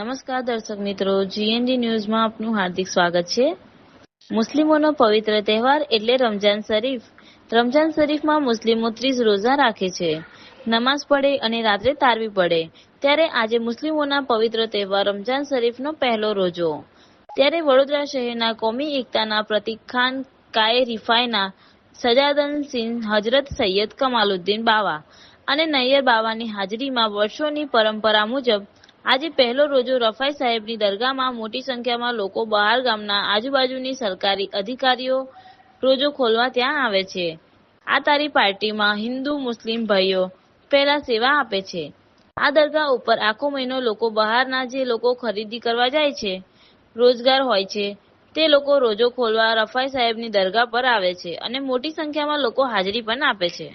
નમસ્કાર દર્શક મિત્રો, જીએનડી ન્યૂઝમાં આપનું હાર્દિક સ્વાગત છે। મુસ્લિમોનો પવિત્ર તહેવાર એટલે રમજાન શરીફ। રમજાન શરીફમાં મુસ્લિમો 30 રોજા રાખે છે, નમાઝ પડે અને રાત્રે તારવી પડે। ત્યારે આજે મુસ્લિમોના પવિત્ર તહેવાર રમજાન શરીફનો પહેલો રોજો। ત્યારે વડોદરા શહેરના કોમી એકતાના પ્રતીક ખાન કાએ રિફાઈના સજાદન સિંહ હજરત સૈયદ કમાલુદ્દીન બાવા અને નૈયર બાવાની હાજરીમાં વર્ષોની પરંપરા મુજબ આજે પહેલો રોજો રફાઈ સાહેબની દરગાહમાં મોટી સંખ્યામાં લોકો બહાર ગામના આજુબાજુની સરકારી અધિકારીઓ રોજો ખોલવા ત્યાં આવે છે। આ તારી પાર્ટીમાં હિન્દુ મુસ્લિમ ભાઈઓ પહેલા સેવા આપે છે। આ દરગાહ ઉપર આખો મહિનો લોકો બહારના જે લોકો ખરીદી કરવા જાય છે, રોજગાર હોય છે, તે લોકો રોજો ખોલવા રફાઈ સાહેબની દરગાહ પર આવે છે અને મોટી સંખ્યામાં લોકો હાજરી પણ આપે છે।